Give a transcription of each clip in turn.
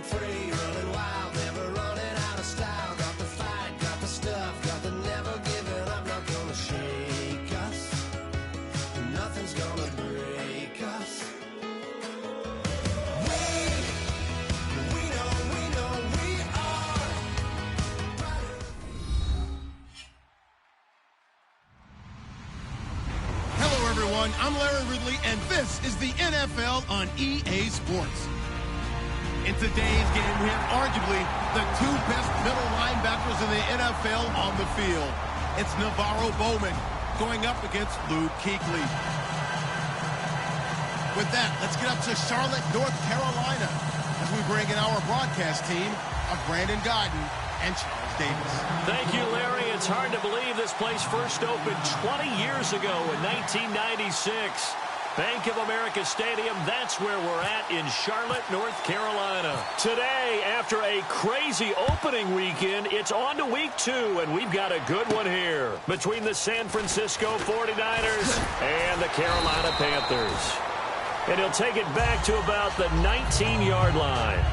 running free, running wild, never running out of style. Got the fight, got the stuff, got the never giving up. Not gonna shake us, nothing's gonna break us. We know we are. Hello, everyone. I'm Larry Ridley, and this is the NFL on EA Sports. In today's game, we have arguably the two best middle linebackers in the NFL on the field. It's Navarro Bowman going up against Luke Kuechly. With that, let's get up to Charlotte, North Carolina, as we bring in our broadcast team of Brandon Godden and Charles Davis. Thank you, Larry. It's hard to believe this place first opened 20 years ago in 1996. Bank of America Stadium, that's where we're at in Charlotte, North Carolina. Today, after a crazy opening weekend, it's on to week 2, and we've got a good one here between the San Francisco 49ers and the Carolina Panthers. And he'll take it back to about the 19-yard line.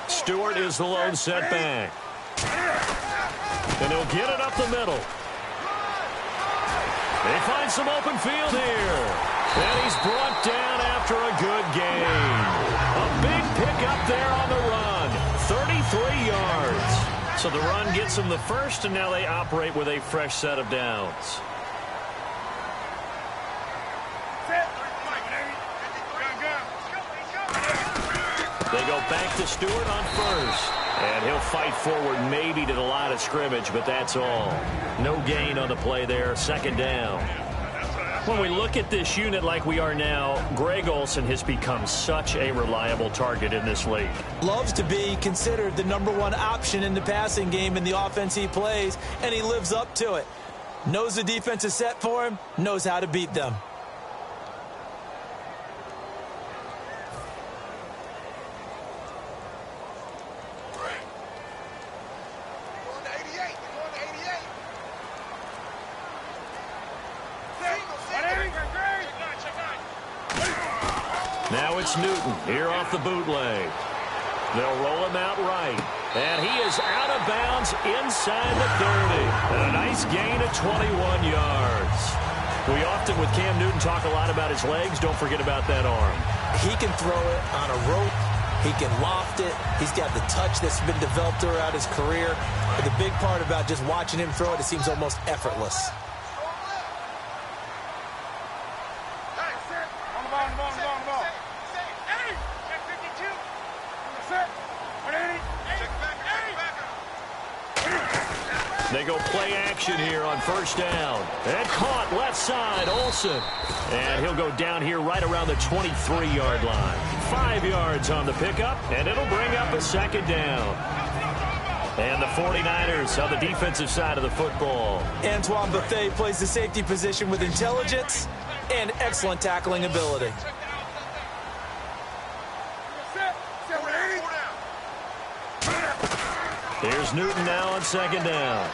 Stewart is the lone setback. And he'll get it up the middle. They find some open field here. And he's brought down after a good gain. A big pickup there on the run. 33 yards. So the run gets them the first, and now they operate with a fresh set of downs. They go back to Stewart on first. And he'll fight forward maybe to the line of scrimmage, but that's all. No gain on the play there. Second down. When we look at this unit like we are now, Greg Olsen has become such a reliable target in this league. Loves to be considered the #1 option in the passing game in the offense he plays, and he lives up to it. Knows the defense is set for him, knows how to beat them. Now it's Newton here off the bootleg. They'll roll him out right. And he is out of bounds inside the 30. And a nice gain of 21 yards. We often, with Cam Newton, talk a lot about his legs. Don't forget about that arm. He can throw it on a rope. He can loft it. He's got the touch that's been developed throughout his career. But the big part about just watching him throw it, it seems almost effortless. They go play action here on first down. And caught left side, Olsen. And he'll go down here right around the 23-yard line. 5 yards on the pickup, and it'll bring up a second down. And the 49ers on the defensive side of the football. Antoine Bethea plays the safety position with intelligence and excellent tackling ability. Here's Newton now on second down.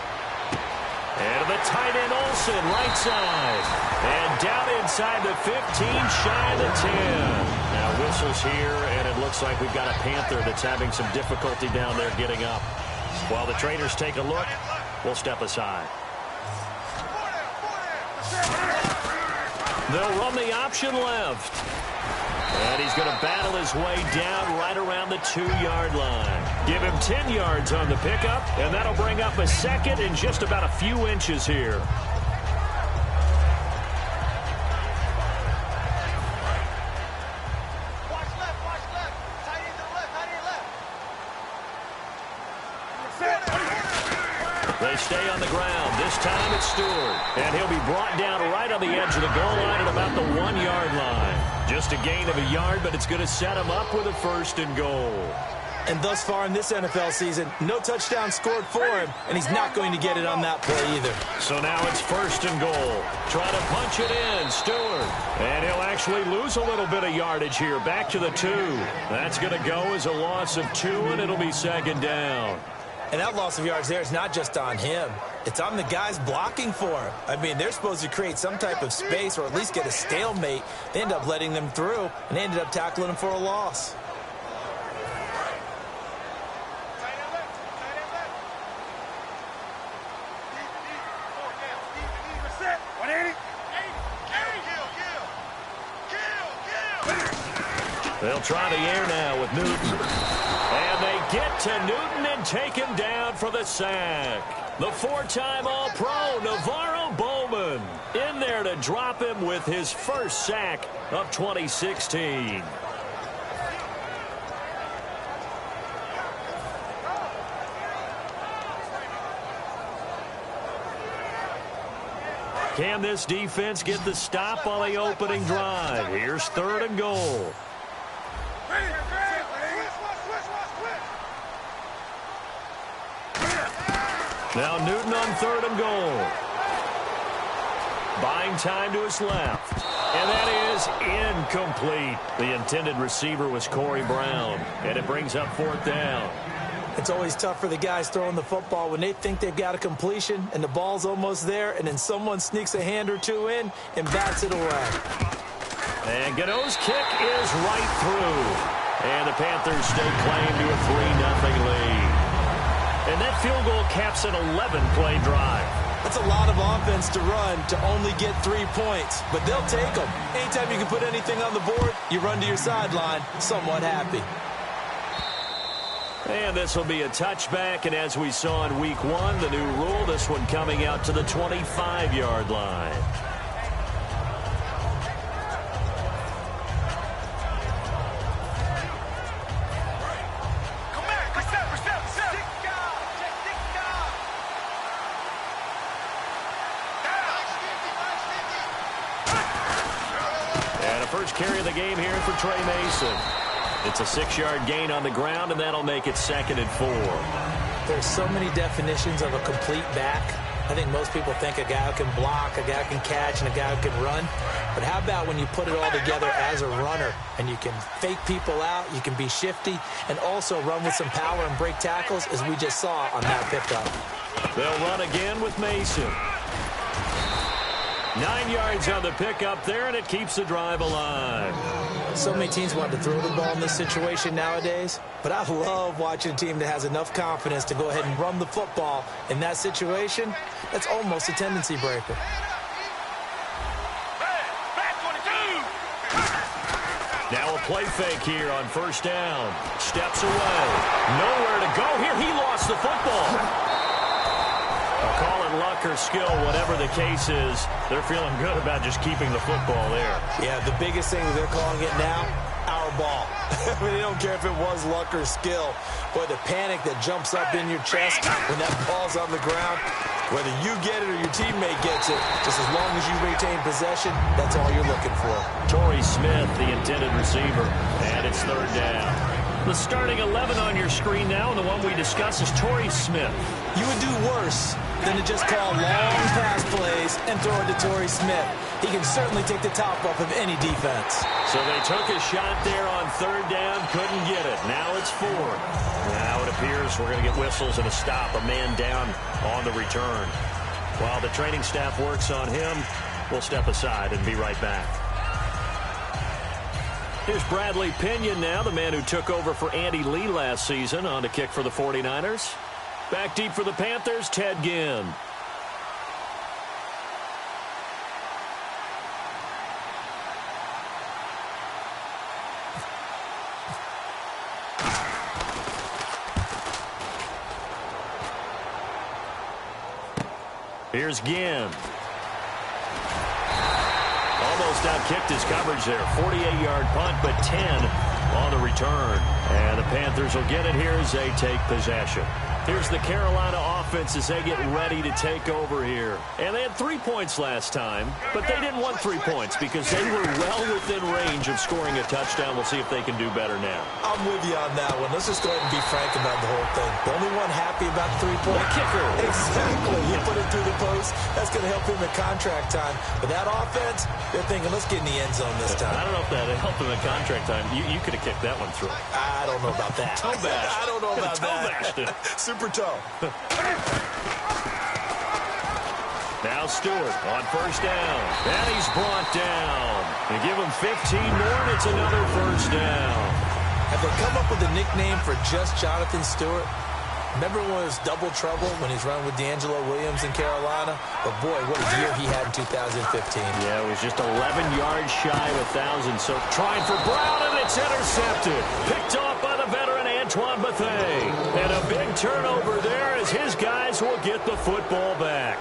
And the tight end Olsen, right side. And down inside the 15, shy of the 10. Now whistles here, and it looks like we've got a Panther that's having some difficulty down there getting up. While the trainers take a look, we'll step aside. They'll run the option left. And he's going to battle his way down right around the 2-yard line. Give him 10 yards on the pickup, and that'll bring up a second and just about a few inches here. Watch left. Tight end to the left, tight end left. They stay on the ground. This time it's Stewart. And he'll be brought down right on the edge of the goal line at about the 1-yard line. Just a gain of a yard, but it's going to set him up with a 1st and goal. And thus far in this NFL season, no touchdown scored for him, and he's not going to get it on that play either. So now it's 1st and goal. Trying to punch it in, Stewart. And he'll actually lose a little bit of yardage here. Back to the 2. That's going to go as a loss of 2, and it'll be 2nd down. And that loss of yards there is not just on him. It's on the guys blocking for him. I mean, they're supposed to create some type of space or at least get a stalemate. They end up letting them through, and they ended up tackling him for a loss. They'll try the air now with Newton. And they get to Newton and take him down for the sack. The 4-time All-Pro, Navarro Bowman, in there to drop him with his first sack of 2016. Can this defense get the stop on the opening drive? Here's 3rd and goal. Now Newton on 3rd and goal. Buying time to his left. And that is incomplete. The intended receiver was Corey Brown. And it brings up 4th down. It's always tough for the guys throwing the football when they think they've got a completion and the ball's almost there, and then someone sneaks a hand or two in and bats it away. And Gano's kick is right through. And the Panthers stake claim to a 3-0 lead. And that field goal caps an 11-play drive. That's a lot of offense to run to only get 3 points, but they'll take them. Anytime you can put anything on the board, you run to your sideline somewhat happy. And this will be a touchback, and as we saw in Week 1, the new rule, this one coming out to the 25-yard line. And a first carry of the game here for Trey Mason. It's a 6-yard gain on the ground, and that'll make it 2nd and 4. There's so many definitions of a complete back. I think most people think a guy who can block, a guy who can catch, and a guy who can run. But how about when you put it all together as a runner, and you can fake people out, you can be shifty, and also run with some power and break tackles, as we just saw on that pickup. They'll run again with Mason. 9 yards on the pickup there, and it keeps the drive alive. So many teams want to throw the ball in this situation nowadays, but I love watching a team that has enough confidence to go ahead and run the football. In that situation, that's almost a tendency breaker. Now a play fake here on 1st down. Steps away. Nowhere to go here. He lost the football. Call it luck or skill, whatever the case is, they're feeling good about just keeping the football there. Yeah, the biggest thing they're calling it now, our ball. I mean, they don't care if it was luck or skill. Boy, the panic that jumps up in your chest when that ball's on the ground, whether you get it or your teammate gets it, just as long as you retain possession, that's all you're looking for. Torrey Smith, the intended receiver, and it's 3rd down. The starting 11 on your screen now, and the one we discuss is Torrey Smith. You would do worse than to just call long pass plays and throw it to Torrey Smith. He can certainly take the top off of any defense. So they took a shot there on 3rd down, couldn't get it. Now it's 4th. Now it appears we're going to get whistles and a stop, a man down on the return. While the training staff works on him, we'll step aside and be right back. Here's Bradley Pinion now, the man who took over for Andy Lee last season on to kick for the 49ers. Back deep for the Panthers, Ted Ginn. Here's Ginn. Almost outkicked his coverage there. 48-yard punt, but 10 on the return. And the Panthers will get it here as they take possession. Here's the Carolina offense as they get ready to take over here. And they had 3 points last time, but they didn't want 3 points because they were well within range of scoring a touchdown. We'll see if they can do better now. I'm with you on that one. Let's just go ahead and be frank about the whole thing. The only one happy about the 3-point kicker. Exactly. He put it through the post. That's going to help him at contract time. But that offense, they're thinking, let's get in the end zone this time. I don't know if that helped him at contract time. You could have kicked that one through. I don't know about that. Toe bash. I don't know about toe bashed it. Super toe. Now Stewart on first down. And he's brought down. They give him 15 more, and it's another first down. Have they come up with a nickname for just Jonathan Stewart? Remember when it was double trouble when he's running with D'Angelo Williams in Carolina? But, boy, what a year he had in 2015. Yeah, it was just 11 yards shy of 1,000. So trying for Brown, and it's intercepted. Picked off by the veteran Antoine Bethea. And a big turnover there as his guys will get the football back.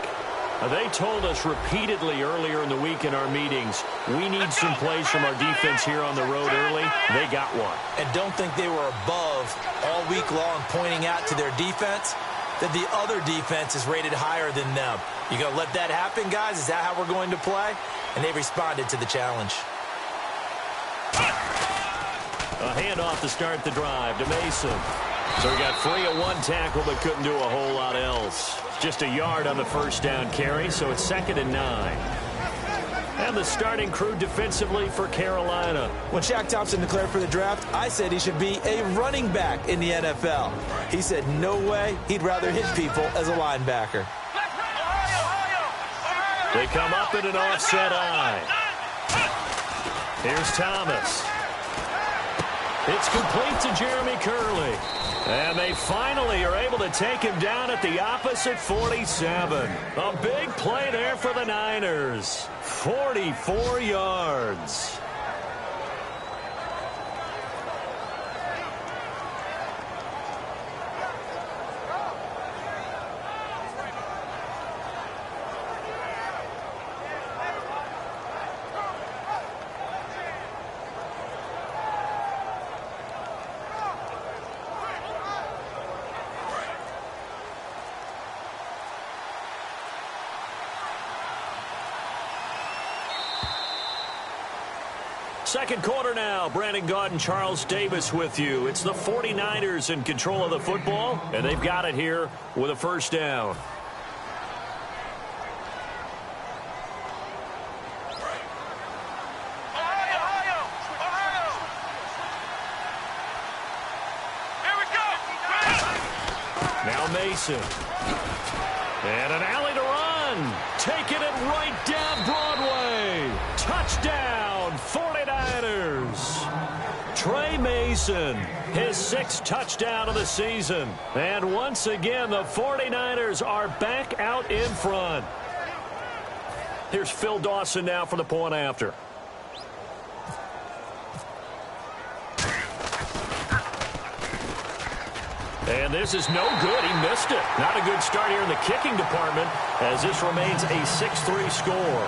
They told us repeatedly earlier in the week in our meetings, we need some plays from our defense here on the road early. They got one. And don't think they were above all week long pointing out to their defense that the other defense is rated higher than them. You going to let that happen, guys? Is that how we're going to play? And they responded to the challenge. A handoff to start the drive to Mason. So he got free of one tackle but couldn't do a whole lot else. Just a yard on the first down carry, so it's 2nd and 9. And the starting crew defensively for Carolina. When Shaq Thompson declared for the draft, I said he should be a running back in the NFL. He said no way, he'd rather hit people as a linebacker. They come up in an offset eye. Here's Thomas. It's complete to Jeremy Curley. And they finally are able to take him down at the opposite 47. A big play there for the Niners. 44 yards. Second quarter now. Brandon Gaudin and Charles Davis with you. It's the 49ers in control of the football, and they've got it here with a first down. Now Mason. And an alley to run. Taking it right down Broadway. Touchdown, 49ers. Trey Mason, his 6th touchdown of the season. And once again, the 49ers are back out in front. Here's Phil Dawson now for the point after. And this is no good. He missed it. Not a good start here in the kicking department as this remains a 6-3 score.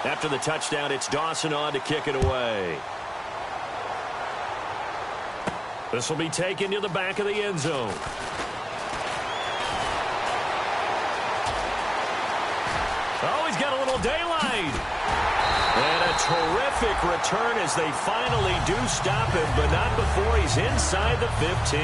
After the touchdown, it's Dawson on to kick it away. This will be taken to the back of the end zone. Oh, he's got a little daylight. And a terrific return as they finally do stop him, but not before he's inside the 15.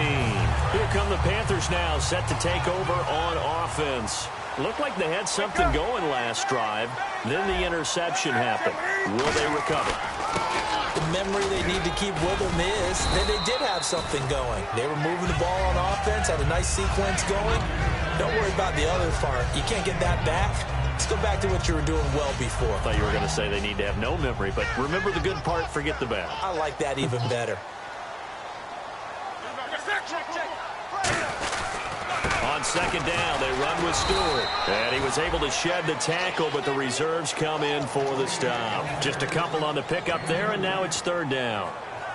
Here come the Panthers now, set to take over on offense. Looked like they had something going last drive. Then the interception happened. Will they recover? The memory they need to keep with them is that they did have something going. They were moving the ball on offense, had a nice sequence going. Don't worry about the other part. You can't get that back. Let's go back to what you were doing well before. I thought you were going to say they need to have no memory, but remember the good part, forget the bad. I like that even better. On second down, they run with Stewart. And he was able to shed the tackle, but the reserves come in for the stop. Just a couple on the pickup there, and now it's third down.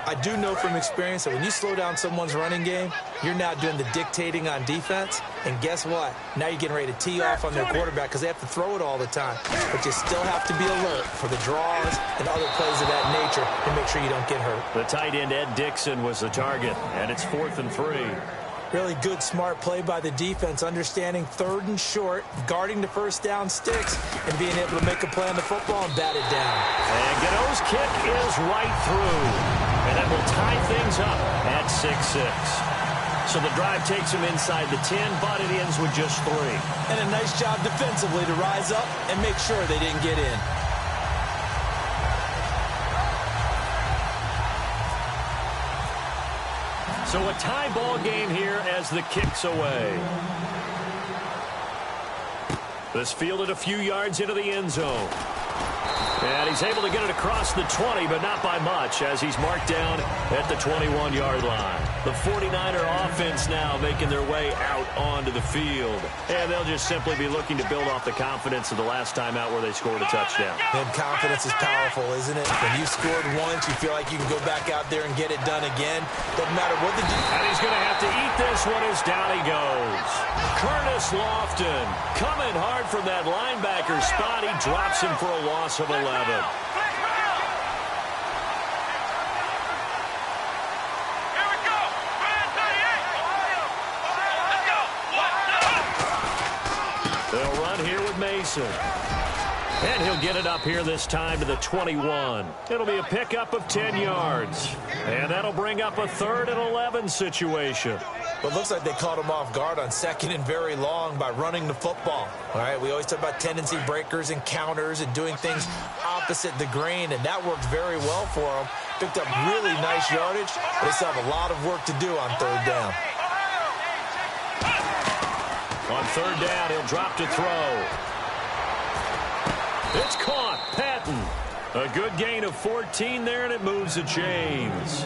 I do know from experience that when you slow down someone's running game, you're now doing the dictating on defense. And guess what? Now you're getting ready to tee off on their quarterback because they have to throw it all the time. But you still have to be alert for the draws and other plays of that nature to make sure you don't get hurt. The tight end, Ed Dixon, was the target, and it's 4th and 3. Really good, smart play by the defense, understanding 3rd and short, guarding the first down sticks, and being able to make a play on the football and bat it down. And Gano's kick is right through, and that will tie things up at 6-6. So the drive takes him inside the 10, but it ends with just 3. And a nice job defensively to rise up and make sure they didn't get in. So a tie ball game here as the kick's away. This fielded a few yards into the end zone. And he's able to get it across the 20, but not by much, as he's marked down at the 21-yard line. The 49er offense now making their way out onto the field. And they'll just simply be looking to build off the confidence of the last time out where they scored a touchdown. And confidence is powerful, isn't it? When you scored once, you feel like you can go back out there and get it done again. Doesn't matter what the defense. And he's going to have to eat this one as down he goes. Curtis Lofton coming hard from that linebacker spot. He drops him for a loss of 11. They'll run here with Mason. And he'll get it up here this time to the 21. It'll be a pickup of 10 yards. And that'll bring up a 3rd and 11 situation. Well, it looks like they caught him off guard on 2nd and very long by running the football. All right, we always talk about tendency breakers and counters and doing things opposite the grain, and that worked very well for him. Picked up really nice yardage, but they still have a lot of work to do on 3rd down. On 3rd down, he'll drop to throw. It's caught. Patton. A good gain of 14 there, and it moves the chains.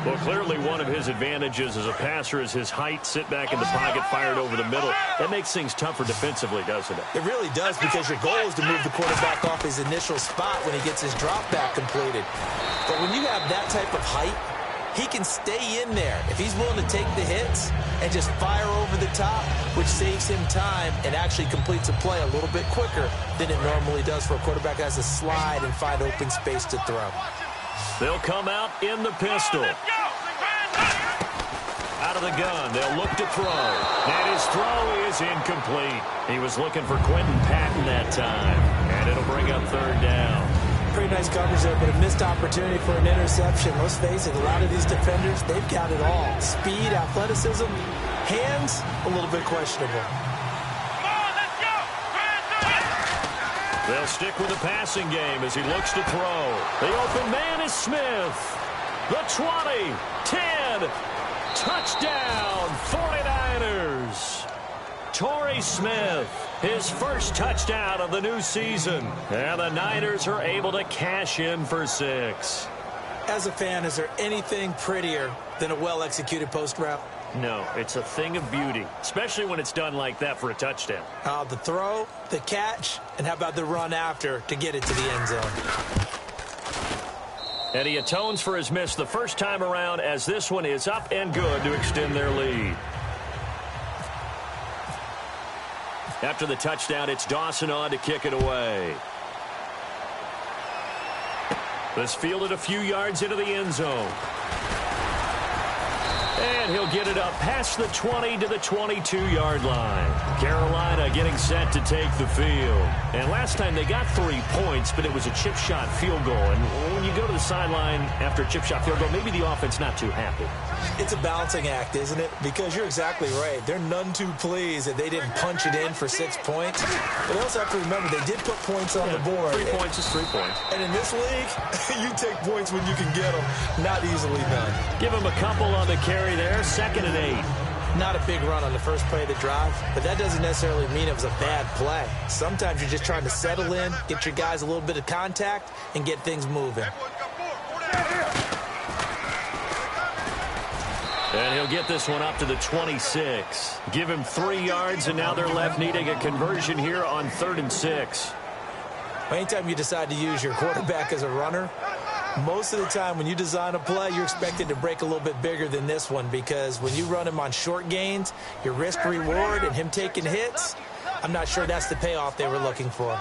Well, clearly one of his advantages as a passer is his height, sit back in the pocket, fired over the middle. That makes things tougher defensively, doesn't it? It really does, because your goal is to move the quarterback off his initial spot when he gets his drop back completed. But when you have that type of height, he can stay in there if he's willing to take the hits and just fire over the top, which saves him time and actually completes a play a little bit quicker than it normally does for a quarterback that has to slide and find open space to throw. They'll come out in the pistol. Out of the gun, they'll look to throw. And his throw is incomplete. He was looking for Quentin Patton that time. And it'll bring up 3rd down. Pretty nice coverage there, but a missed opportunity for an interception. Let's face it, a lot of these defenders, they've got it all. Speed, athleticism, hands, a little bit questionable. They'll stick with the passing game as he looks to throw. The open man is Smith. The 20, 10, touchdown, 49ers. Torrey Smith, his first touchdown of the new season. And the Niners are able to cash in for 6. As a fan, is there anything prettier than a well-executed post route? No, it's a thing of beauty, especially when it's done like that for a touchdown. The throw, the catch, and how about the run after to get it to the end zone? And he atones for his miss the first time around, as this one is up and good to extend their lead. After the touchdown, it's Dawson on to kick it away. This fielded a few yards into the end zone. And he'll get it up past the 20 to the 22-yard line. Carolina getting set to take the field. And last time they got 3 points, but it was a chip shot field goal. And when you go to the sideline after a chip shot field goal, maybe the offense not too happy. It's a balancing act, isn't it? Because you're exactly right. They're none too pleased that they didn't punch it in for 6 points. But they also have to remember they did put points on the board. 3 points is 3 points. And in this league, you take points when you can get them. Not easily done. Give him a couple on the carry there. 2nd and 8. Not a big run on the first play of the drive, but that doesn't necessarily mean it was a bad play. Sometimes you're just trying to settle in, get your guys a little bit of contact, and get things moving. And he'll get this one up to the 26. Give him 3 yards, and now they're left needing a conversion here on 3rd and 6. Anytime you decide to use your quarterback as a runner, Most of the time when you design a play, you're expected to break a little bit bigger than this one, because when you run him on short gains, your risk-reward and him taking hits, I'm not sure that's the payoff they were looking for.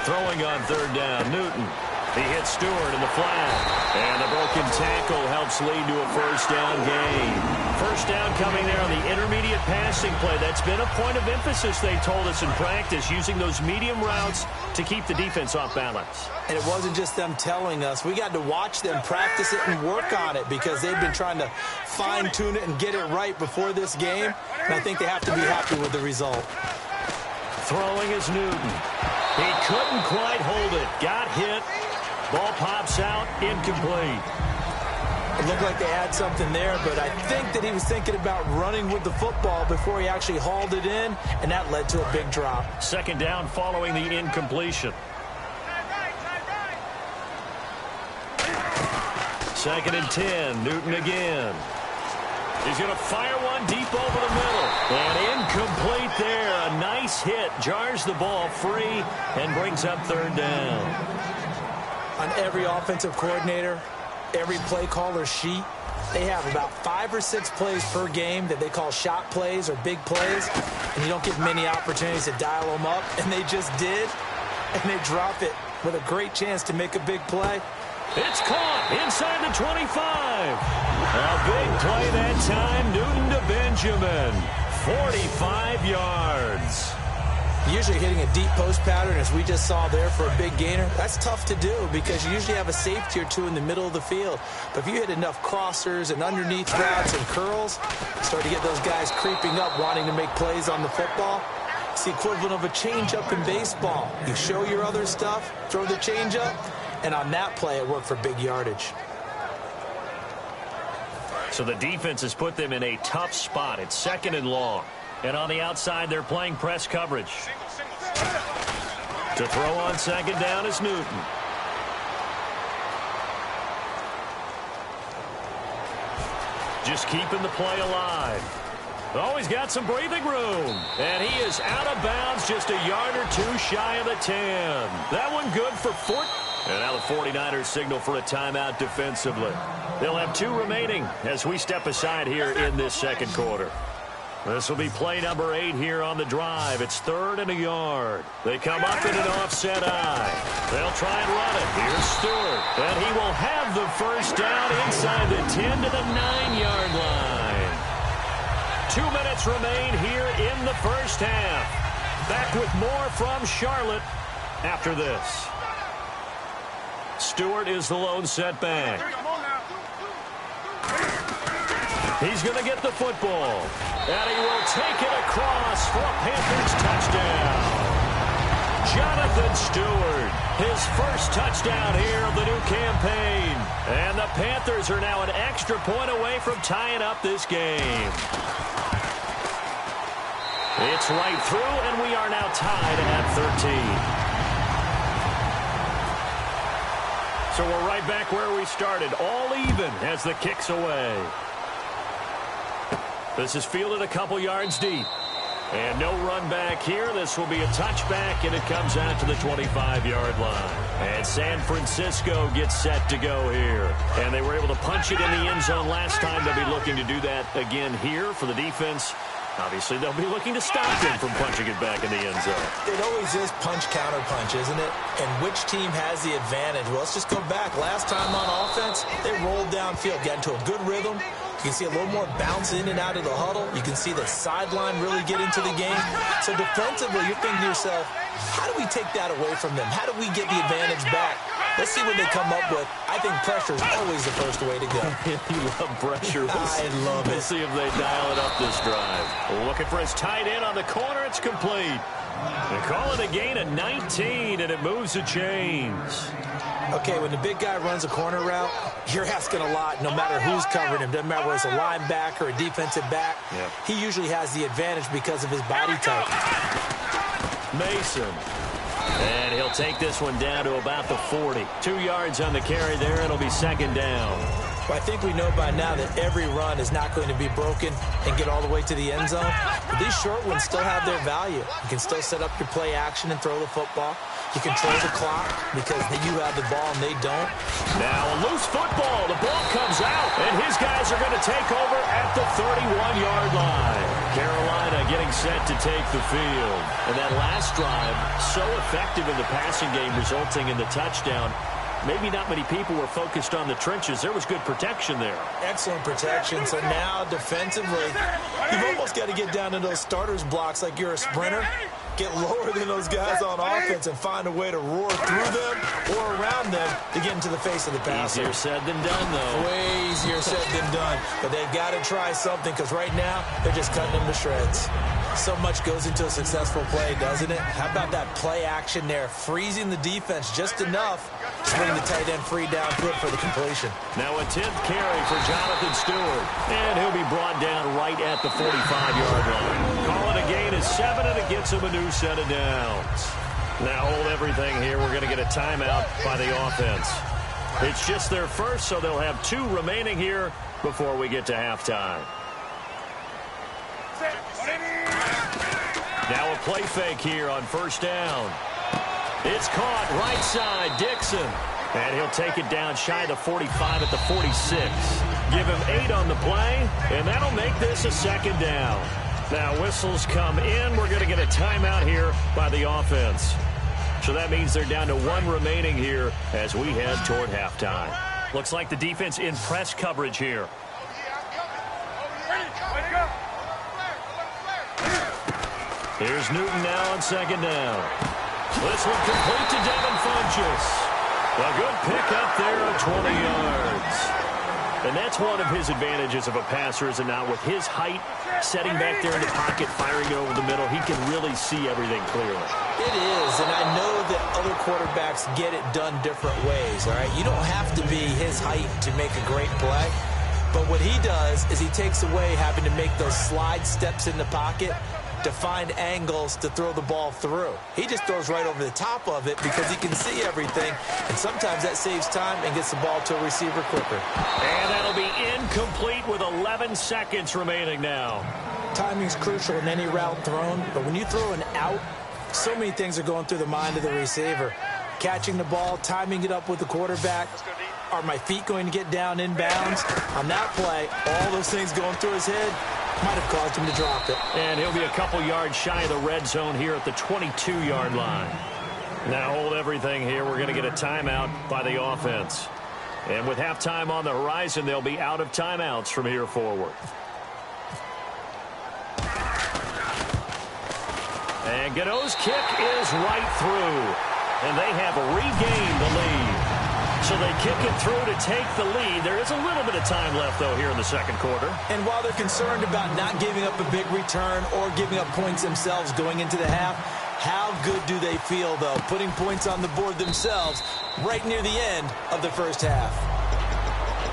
Throwing on third down, Newton. He hits Stewart in the flat. And the broken tackle helps lead to a first down gain. First down coming there on the intermediate passing play. That's been a point of emphasis, they told us in practice, using those medium routes to keep the defense off balance. And it wasn't just them telling us. We got to watch them practice it and work on it, because they've been trying to fine-tune it and get it right before this game. And I think they have to be happy with the result. Throwing is Newton. He couldn't quite hold it. Got hit. Ball pops out, incomplete. It looked like they had something there, but I think that he was thinking about running with the football before he actually hauled it in, and that led to a big drop. Second down following the incompletion. Second and 10, Newton again. He's going to fire one deep over the middle. And incomplete there. A nice hit. Jars the ball free and brings up third down. On every offensive coordinator, every play caller sheet, they have about 5 or 6 plays per game that they call shot plays or big plays, and you don't get many opportunities to dial them up, and they just did, and they drop it with a great chance to make a big play. It's caught inside the 25. A big play that time, Newton to Benjamin. 45 yards. Usually hitting a deep post pattern, as we just saw there, for a big gainer, that's tough to do, because you usually have a safety or two in the middle of the field. But if you hit enough crossers and underneath routes and curls, start to get those guys creeping up, wanting to make plays on the football. It's the equivalent of a changeup in baseball. You show your other stuff, throw the changeup, and on that play, it worked for big yardage. So the defense has put them in a tough spot. It's second and long. And on the outside, they're playing press coverage. To throw on second down is Newton. Just keeping the play alive. Oh, he's got some breathing room. And he is out of bounds, just a yard or two shy of the 10. That one good for 4. And now the 49ers signal for a timeout defensively. They'll have 2 remaining as we step aside here in this second quarter. This will be play number 8 here on the drive. It's third and a yard. They come up in an offset eye. They'll try and run it. Here's Stewart. And he will have the first down inside the 10 to the 9-yard line. 2 minutes remain here in the first half. Back with more from Charlotte after this. Stewart is the lone setback. He's going to get the football. And he will take it across for a Panthers touchdown. Jonathan Stewart, his first touchdown here of the new campaign. And the Panthers are now an extra point away from tying up this game. It's right through, and we are now tied at 13. So we're right back where we started, all even as the kick's away. This is fielded a couple yards deep. And no run back here. This will be a touchback, and it comes out to the 25-yard line. And San Francisco gets set to go here. And they were able to punch it in the end zone last time. They'll be looking to do that again here for the defense. Obviously, they'll be looking to stop them from punching it back in the end zone. It always is punch-counter-punch, isn't it? And which team has the advantage? Well, let's just go back. Last time on offense, they rolled downfield, got into a good rhythm. You can see a little more bounce in and out of the huddle. You can see the sideline really get into the game. So defensively, you're thinking to yourself, how do we take that away from them? How do we get the advantage back? Let's see what they come up with. I think pressure is always the first way to go. You love pressure. I love it. We'll see if they dial it up this drive. Looking for his tight end on the corner. It's complete. They call it a gain of 19, and it moves the chains. Okay, when the big guy runs a corner route, you're asking a lot no matter who's covering him. Doesn't matter whether it's a linebacker or a defensive back. Yep. He usually has the advantage because of his body type. Mason. And he'll take this one down to about the 40. 2 yards on the carry there. It'll be second down. Well, I think we know by now that every run is not going to be broken and get all the way to the end zone. But these short ones still have their value. You can still set up your play action and throw the football. You control the clock because you have the ball and they don't. Now a loose football. The ball comes out, and his guys are going to take over at the 31-yard line. Carolina getting set to take the field. And that last drive, so effective in the passing game, resulting in the touchdown. Maybe not many people were focused on the trenches. There was good protection there. Excellent protection. So now defensively, you've almost got to get down to those starters blocks like you're a sprinter. Get lower than those guys on offense and find a way to roar through them or around them to get into the face of the passer. Easier said than done, though. Way easier said than done. But they've got to try something because right now they're just cutting them to shreds. So much goes into a successful play, doesn't it? How about that play action there? Freezing the defense just enough to bring the tight end free downfield for the completion. Now a 10th carry for Jonathan Stewart. And he'll be brought down right at the 45-yard line. Calling a gain of 7, and it gets him a new set of downs. Now hold everything here. We're going to get a timeout by the offense. It's just their first, so they'll have 2 remaining here before we get to halftime. Now a play fake here on first down. It's caught right side, Dixon. And he'll take it down shy of the 45 at the 46. Give him 8 on the play, and that'll make this a second down. Now whistles come in. We're going to get a timeout here by the offense. So that means they're down to 1 remaining here as we head toward halftime. Looks like the defense in press coverage here. Here's Newton now on second down. This one complete to Devin Funchess. A good pick up there at 20 yards. And that's one of his advantages of a passer, is it not? With his height, setting back there in the pocket, firing it over the middle, he can really see everything clearly. It is, and I know that other quarterbacks get it done different ways, all right? You don't have to be his height to make a great play. But what he does is he takes away having to make those slide steps in the pocket to find angles to throw the ball through. He just throws right over the top of it because he can see everything, and sometimes that saves time and gets the ball to a receiver quicker. And that'll be incomplete with 11 seconds remaining now. Timing's crucial in any route thrown, but when you throw an out, so many things are going through the mind of the receiver. Catching the ball, timing it up with the quarterback. Are my feet going to get down inbounds? On that play, all those things going through his head might have caused him to drop it. And he'll be a couple yards shy of the red zone here at the 22-yard line. Now hold everything here. We're going to get a timeout by the offense. And with halftime on the horizon, they'll be out of timeouts from here forward. And Godot's kick is right through. And they have regained the lead. So they kick it through to take the lead. There is a little bit of time left, though, here in the second quarter. And while they're concerned about not giving up a big return or giving up points themselves going into the half, how good do they feel, though, putting points on the board themselves right near the end of the first half?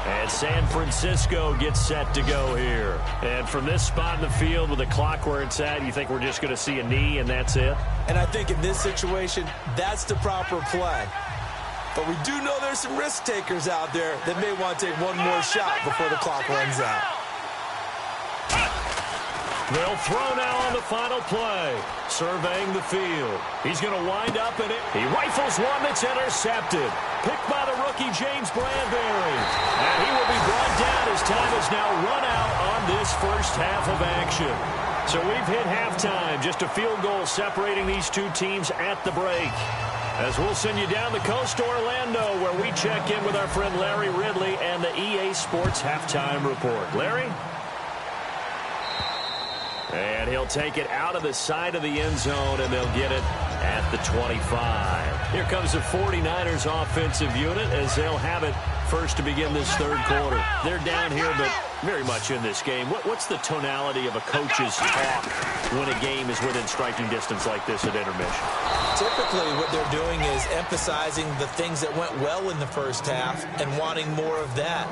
And San Francisco gets set to go here. And from this spot in the field with the clock where it's at, you think we're just going to see a knee and that's it? And I think in this situation, that's the proper play. But we do know there's some risk takers out there that may want to take one more shot before the clock runs out. They'll throw now on the final play. Surveying the field. He's going to wind up in it. He rifles one that's intercepted. Picked by the rookie James Bradbury. And he will be brought down as time is now run out on this first half of action. So we've hit halftime. Just a field goal separating these two teams at the break. As we'll send you down the coast to Orlando, where we check in with our friend Larry Ridley and the EA Sports Halftime Report. Larry? And he'll take it out of the side of the end zone, and they'll get it at the 25. Here comes the 49ers offensive unit as they'll have it first to begin this third quarter. They're down here, but very much in this game. What's the tonality of a coach's talk when a game is within striking distance like this at intermission? Typically, what they're doing is emphasizing the things that went well in the first half and wanting more of that.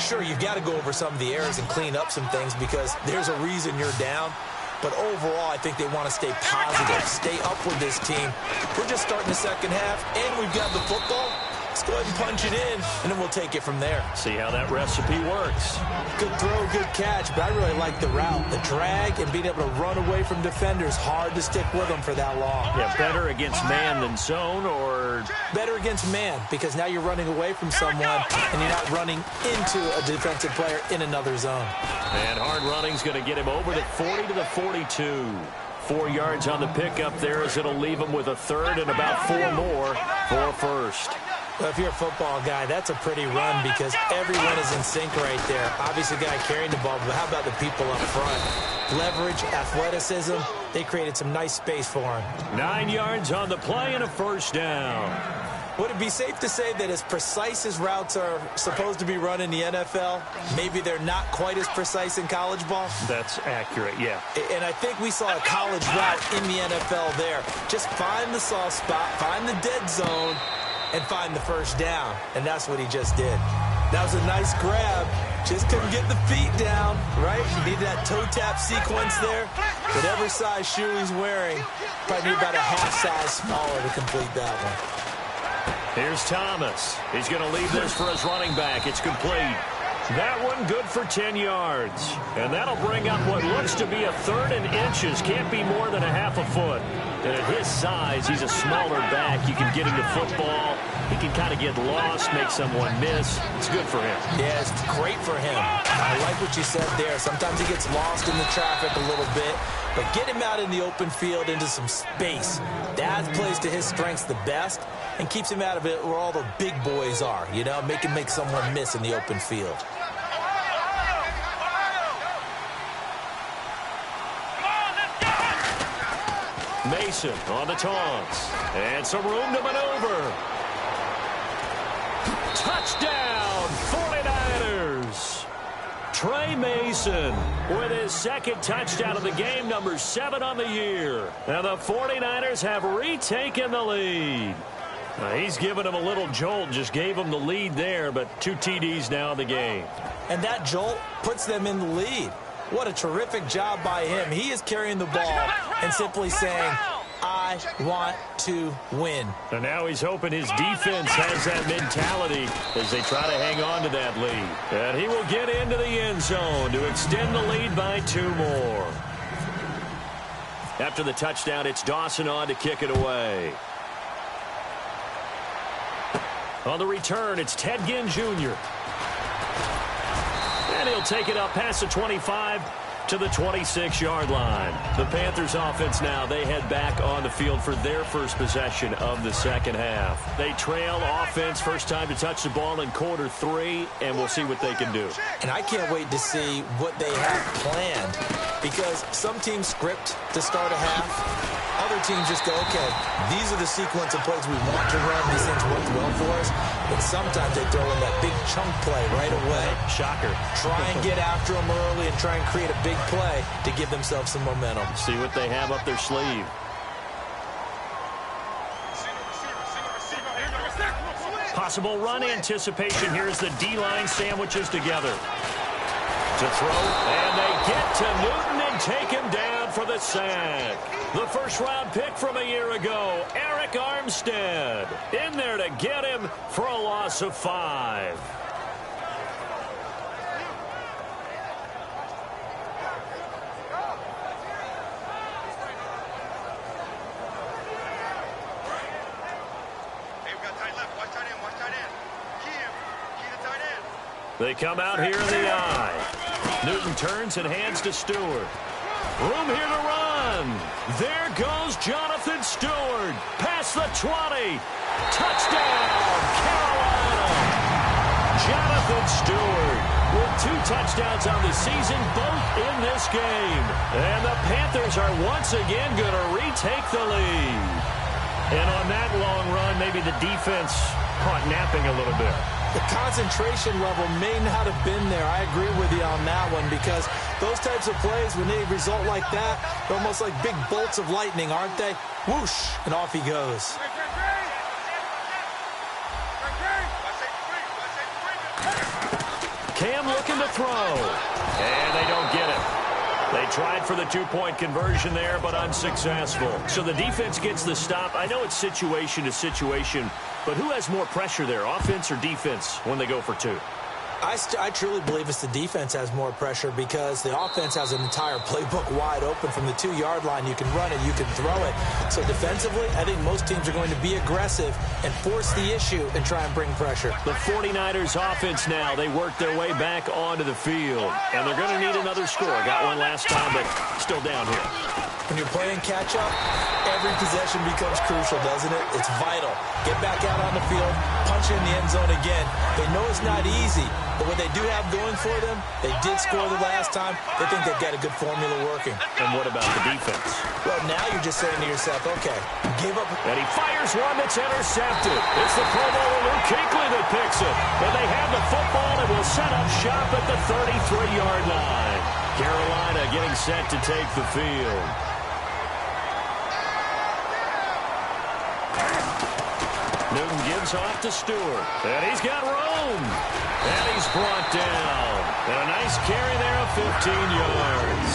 Sure, you've got to go over some of the errors and clean up some things because there's a reason you're down. But overall, I think they want to stay positive, stay up with this team. We're just starting the second half, and we've got the football. Let's go ahead and punch it in, and then we'll take it from there. See how that recipe works. Good throw, good catch, but I really like the route. The drag and being able to run away from defenders, hard to stick with them for that long. Yeah, better against man than zone, or? Better against man, because now you're running away from someone, and you're not running into a defensive player in another zone. And hard running's going to get him over the 40 to the 42. 4 yards on the pickup there as it'll leave him with a third and about 4 more for a first. Well, if you're a football guy, that's a pretty run because everyone is in sync right there. Obviously, the guy carrying the ball, but how about the people up front? Leverage, athleticism, they created some nice space for him. 9 yards on the play and a first down. Would it be safe to say that as precise as routes are supposed to be run in the NFL, maybe they're not quite as precise in college ball? That's accurate, yeah. And I think we saw a college route in the NFL there. Just find the soft spot, find the dead zone, and find the first down. And that's what he just did. That was a nice grab. Just couldn't get the feet down, right? He needed that toe tap sequence there. Whatever size shoe he's wearing, probably need about a half size smaller to complete that one. Here's Thomas. He's going to leave this for his running back. It's complete. That one good for 10 yards. And that'll bring up what looks to be a third and inches. Can't be more than a half a foot. And at his size, he's a smaller back. You can get him the football. He can kind of get lost, make someone miss. It's good for him. Yeah, it's great for him. I like what you said there. Sometimes he gets lost in the traffic a little bit. But get him out in the open field into some space. That plays to his strengths the best and keeps him out of it where all the big boys are, you know, make someone miss in the open field. Mason on the taunts. And some room to maneuver. Touchdown, 49ers. Trey Mason with his second touchdown of the game, number 7 on the year. Now the 49ers have retaken the lead. He's given him a little jolt, just gave him the lead there, but 2 TDs now in the game. And that jolt puts them in the lead. What a terrific job by him. He is carrying the ball and simply saying, I want to win. And now he's hoping his defense has that mentality as they try to hang on to that lead. And he will get into the end zone to extend the lead by 2 more. After the touchdown, it's Dawson on to kick it away. On the return, it's Ted Ginn Jr. And he'll take it up past the 25 to the 26-yard line. The Panthers offense now, they head back on the field for their first possession of the second half. They trail offense, first time to touch the ball in quarter 3, and we'll see what they can do. And I can't wait to see what they have planned because some teams script to start a half. Other teams just go, okay, these are the sequence of plays we want to run. These things work well for us. But sometimes they throw in that big chunk play right away. Shocker. Try and get after them early and try and create a big play to give themselves some momentum. See what they have up their sleeve. Possible run anticipation. Here's the D-line sandwiches together. To throw, and they get to Newton and take him down for the sack. The first-round pick from a year ago, Eric Armstead, in there to get him for a loss of 5. They come out here in the eye. Newton turns and hands to Stewart. Room here to run. There goes Jonathan Stewart. Past the 20. Touchdown, Carolina. Jonathan Stewart with 2 touchdowns on the season, both in this game. And the Panthers are once again going to retake the lead. And on that long run, maybe the defense caught napping a little bit. The concentration level may not have been there. I agree with you on that one because those types of plays, when they result like that, they're almost like big bolts of lightning, aren't they? Whoosh, and off he goes. Cam looking to throw. And they don't get it. They tried for the two-point conversion there, but unsuccessful. So the defense gets the stop. I know it's situation to situation, but who has more pressure there, offense or defense, when they go for two? I truly believe it's the defense has more pressure because the offense has an entire playbook wide open from the 2-yard line. You can run it, you can throw it. So defensively, I think most teams are going to be aggressive and force the issue and try and bring pressure. The 49ers offense now, they work their way back onto the field. And they're going to need another score. Got one last time, but still down here. When you're playing catch-up, every possession becomes crucial, doesn't it? It's vital. Get back out on the field, punch in the end zone again. They know it's not easy, but what they do have going for them, they did score the last time. They think they've got a good formula working. And what about the defense? Well, now you're just saying to yourself, okay, give up. And he fires one that's intercepted. It's the Pro Bowler Luke Kuechly that picks it. And they have the football and will set up shop at the 33-yard line. Carolina getting set to take the field. Newton gives off to Stewart. And he's got room. And he's brought down. And a nice carry there of 15 yards.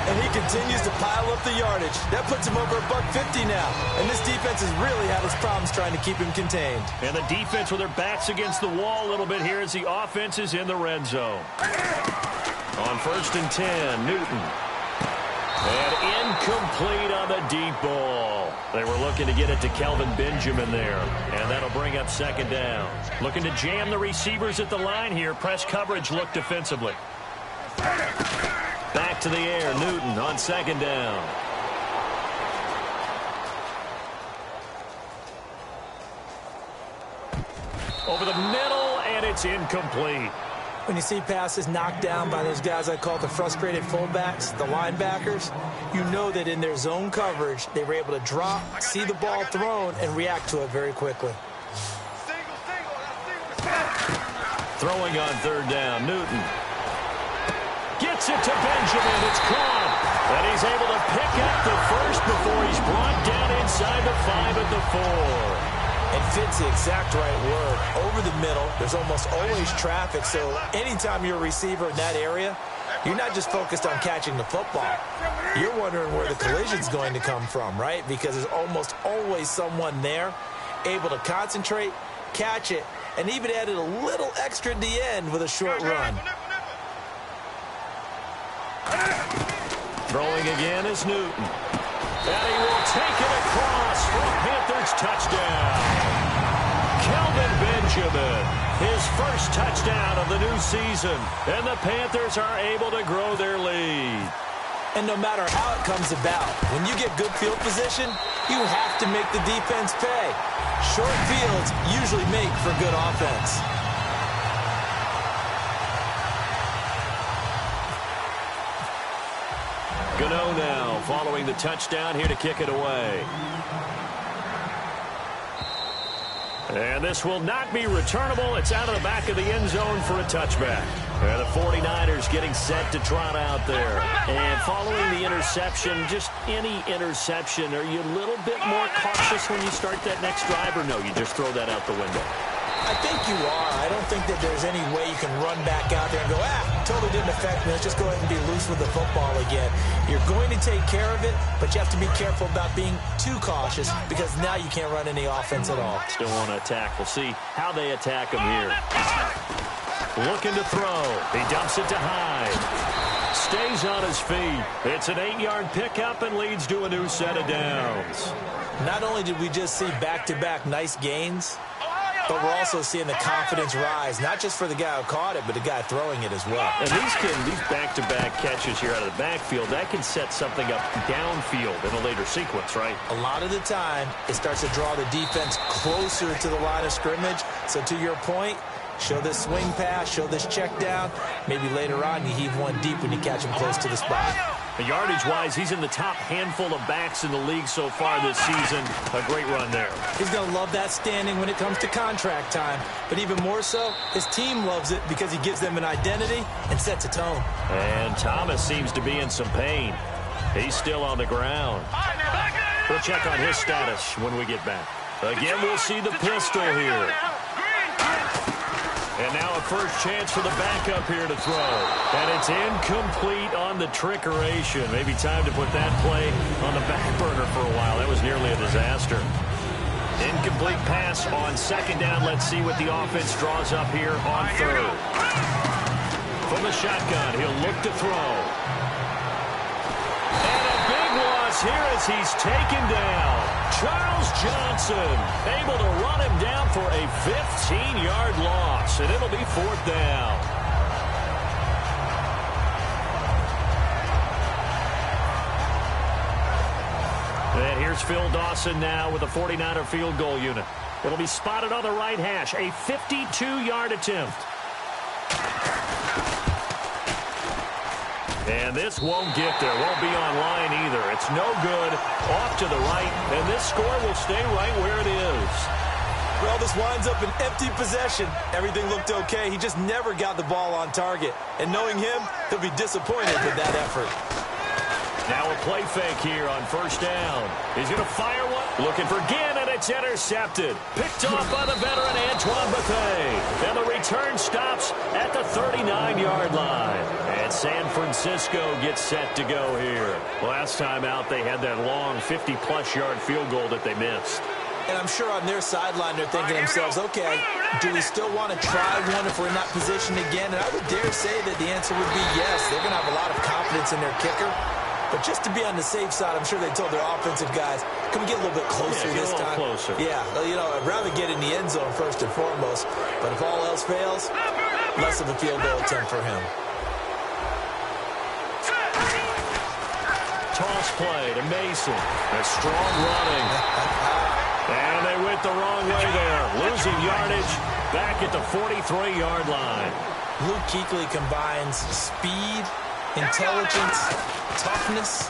And he continues to pile up the yardage. That puts him over $150 now. And this defense has really had its problems trying to keep him contained. And the defense with their backs against the wall a little bit here as the offense is in the red zone. On 1st and 10, Newton. And incomplete on the deep ball. They were looking to get it to Kelvin Benjamin there. And that'll bring up 2nd down. Looking to jam the receivers at the line here. Press coverage look defensively. Back to the air, Newton on 2nd down. Over the middle, and it's incomplete. When you see passes knocked down by those guys I call the frustrated fullbacks, the linebackers, you know that in their zone coverage, they were able to drop, see the ball thrown, and react to it very quickly. Throwing on 3rd down, Newton. Gets it to Benjamin. It's caught. And he's able to pick up the first before he's brought down inside the 5 at the 4. And fits the exact right word. Over the middle, there's almost always traffic, so anytime you're a receiver in that area, you're not just focused on catching the football. You're wondering where the collision's going to come from, right? Because there's almost always someone there able to concentrate, catch it, and even added a little extra at the end with a short run. Throwing again is Newton. And he will take it across for a Panthers touchdown. Kelvin Benjamin, his first touchdown of the new season. And the Panthers are able to grow their lead. And no matter how it comes about, when you get good field position, you have to make the defense pay. Short fields usually make for good offense. Gano now following the touchdown here to kick it away. And this will not be returnable. It's out of the back of the end zone for a touchback. And the 49ers getting set to trot out there. And following the interception, just any interception, are you a little bit more cautious when you start that next drive, or no, you just throw that out the window? I think you are. I don't think that there's any way you can run back out there and go, totally didn't affect me. Let's just go ahead and be loose with the football again. You're going to take care of it, but you have to be careful about being too cautious because now you can't run any offense at all. Still want to attack. We'll see how they attack him here. Looking to throw. He dumps it to Hyde. Stays on his feet. It's an 8-yard pickup and leads to a new set of downs. Not only did we just see back-to-back nice gains, but we're also seeing the confidence rise, not just for the guy who caught it, but the guy throwing it as well. And these back-to-back catches here out of the backfield, that can set something up downfield in a later sequence, right? A lot of the time, it starts to draw the defense closer to the line of scrimmage. So to your point, show this swing pass, show this check down. Maybe later on you heave one deep when you catch him close to the spot. Yardage-wise, he's in the top handful of backs in the league so far this season. A great run there. He's going to love that standing when it comes to contract time. But even more so, his team loves it because he gives them an identity and sets a tone. And Thomas seems to be in some pain. He's still on the ground. We'll check on his status when we get back. Again, we'll see the pistol here. And now a first chance for the backup here to throw. And it's incomplete on the trickeration. Maybe time to put that play on the back burner for a while. That was nearly a disaster. Incomplete pass on second down. Let's see what the offense draws up here on third. From the shotgun, he'll look to throw. And a big loss here as he's taken down. Charles Johnson able to run him down for a 15-yard loss, and it'll be fourth down. And here's Phil Dawson now with a 49er field goal unit. It'll be spotted on the right hash, a 52-yard attempt. And this won't get there. Won't be on line either. It's no good. Off to the right. And this score will stay right where it is. Well, this winds up an empty possession. Everything looked okay. He just never got the ball on target. And knowing him, he'll be disappointed with that effort. Now a play fake here on first down. He's going to fire one. Looking for Ginn, and it's intercepted. Picked off by the veteran Antoine Bethea. And the return stops at the 39-yard line. And San Francisco gets set to go here. Last time out, they had that long 50-plus yard field goal that they missed. And I'm sure on their sideline they're thinking to themselves, okay, do we still want to try one if we're in that position again? And I would dare say that the answer would be yes. They're going to have a lot of confidence in their kicker. But just to be on the safe side, I'm sure they told their offensive guys, can we get a little bit closer this time? Closer. Yeah, you know, I'd rather get in the end zone first and foremost. But if all else fails, less of a field goal attempt for him. Toss play to Mason. A strong running. And they went the wrong way there. Losing yardage back at the 43-yard line. Luke Kuechly combines speed, intelligence, toughness,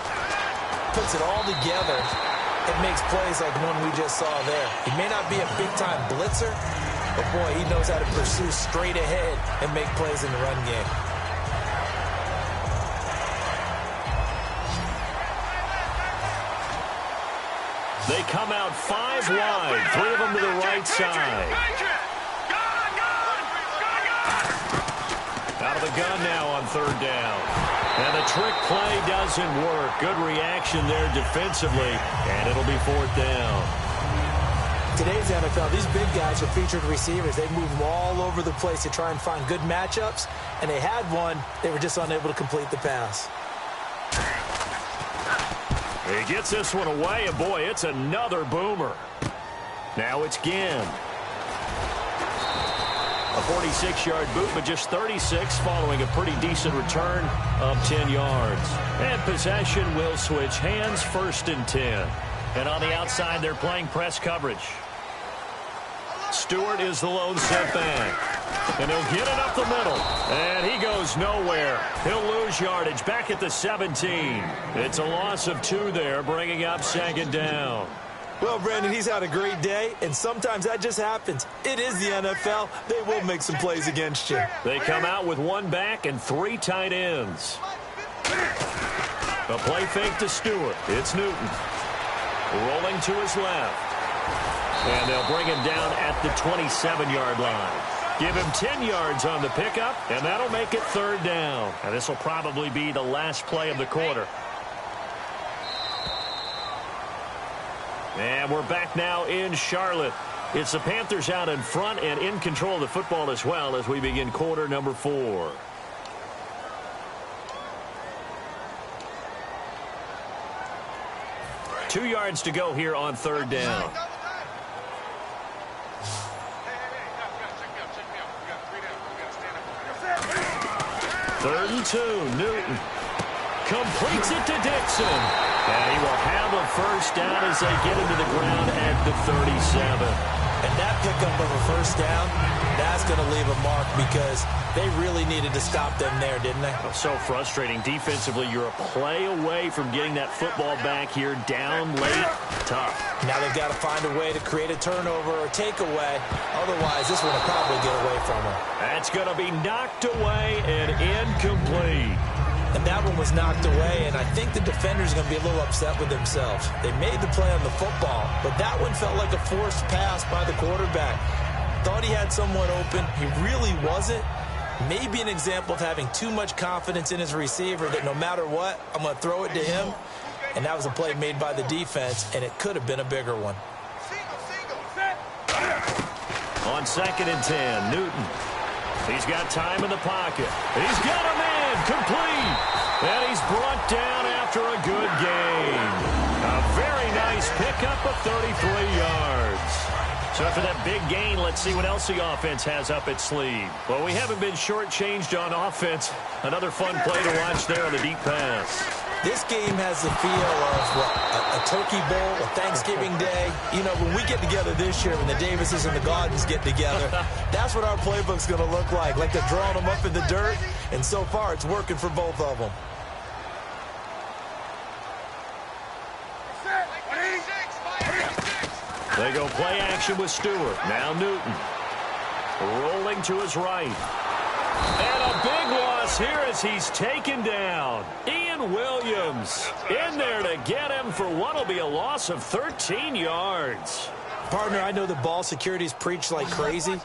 puts it all together. It makes plays like the one we just saw there. He may not be a big-time blitzer, but boy, he knows how to pursue straight ahead and make plays in the run game. They come out 5 wide, 3 of them to the right side. Out of the gun now on third down. And the trick play doesn't work. Good reaction there defensively, and it'll be fourth down. Today's NFL, these big guys are featured receivers. They move them all over the place to try and find good matchups, and they had one. They were just unable to complete the pass. He gets this one away, and boy, it's another boomer. Now it's Ginn. A 46-yard boot, but just 36 following a pretty decent return of 10 yards. And possession will switch hands, first and 10. And on the outside, they're playing press coverage. Stewart is the lone setback. And he'll get it up the middle. And he goes nowhere. He'll lose yardage back at the 17. It's a loss of 2 there, bringing up second down. Well, Brandon, he's had a great day, and sometimes that just happens. It is the NFL. They will make some plays against you. They come out with 1 back and 3 tight ends. A play fake to Stewart. It's Newton. Rolling to his left. And they'll bring him down at the 27-yard line. Give him 10 yards on the pickup, and that'll make it third down. And this will probably be the last play of the quarter. And we're back now in Charlotte. It's the Panthers out in front and in control of the football as well as we begin quarter number 4. Two yards to go here on third down. Third and 2, Newton completes it to Dixon. And he will have a first down as they get into the ground at the 37. And that pickup of a first down, that's going to leave a mark because they really needed to stop them there, didn't they? So frustrating. Defensively, you're a play away from getting that football back here down late. Tough. Now they've got to find a way to create a turnover or takeaway. Otherwise, this one will probably get away from them. That's going to be knocked away and incomplete. And that one was knocked away, and I think the defenders are going to be a little upset with themselves. They made the play on the football, but that one felt like a forced pass by the quarterback. Thought he had someone open. He really wasn't. Maybe an example of having too much confidence in his receiver that no matter what, I'm going to throw it to him. And that was a play made by the defense, and it could have been a bigger one. On 2nd and 10, Newton. He's got time in the pocket. He's got a man complete. And he's brought down after a good game. A very nice pickup of 33 yards. So after that big gain, let's see what else the offense has up its sleeve. Well, we haven't been shortchanged on offense. Another fun play to watch there on the deep pass. This game has the feel of a turkey bowl, a Thanksgiving day. You know, when we get together this year, when the Davises and the Gaudens get together, that's what our playbook's going to look like. Like they're drawing them up in the dirt, and so far it's working for both of them. They go play action with Stewart. Now Newton. Rolling to his right. And a big loss here as he's taken down. Ian Williams in there to get him for what will be a loss of 13 yards. Partner, I know the ball security's preached like crazy,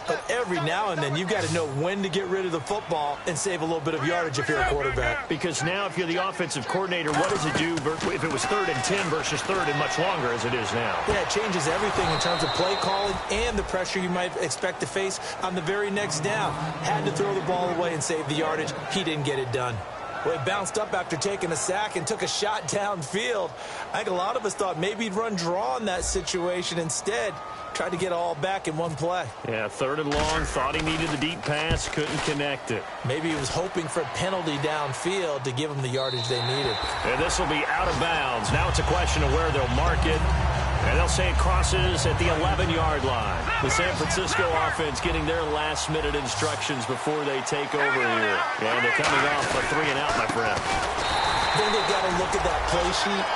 but every now and then you've got to know when to get rid of the football and save a little bit of yardage if you're a quarterback. Because now if you're the offensive coordinator, what does it do if it was 3rd and 10 versus 3rd and much longer as it is now? Yeah, it changes everything in terms of play calling and the pressure you might expect to face on the very next down. Had to throw the ball away and save the yardage. He didn't get it done. Well, he bounced up after taking a sack and took a shot downfield. I think a lot of us thought maybe he'd run draw in that situation. Instead, tried to get it all back in one play. Yeah, 3rd and long, thought he needed the deep pass, couldn't connect it. Maybe he was hoping for a penalty downfield to give him the yardage they needed. And this will be out of bounds. Now it's a question of where they'll mark it. And they'll say it crosses at the 11-yard line. The San Francisco offense getting their last-minute instructions before they take over here. And they're coming off a 3 and out, my friend. Then they've got to look at that play sheet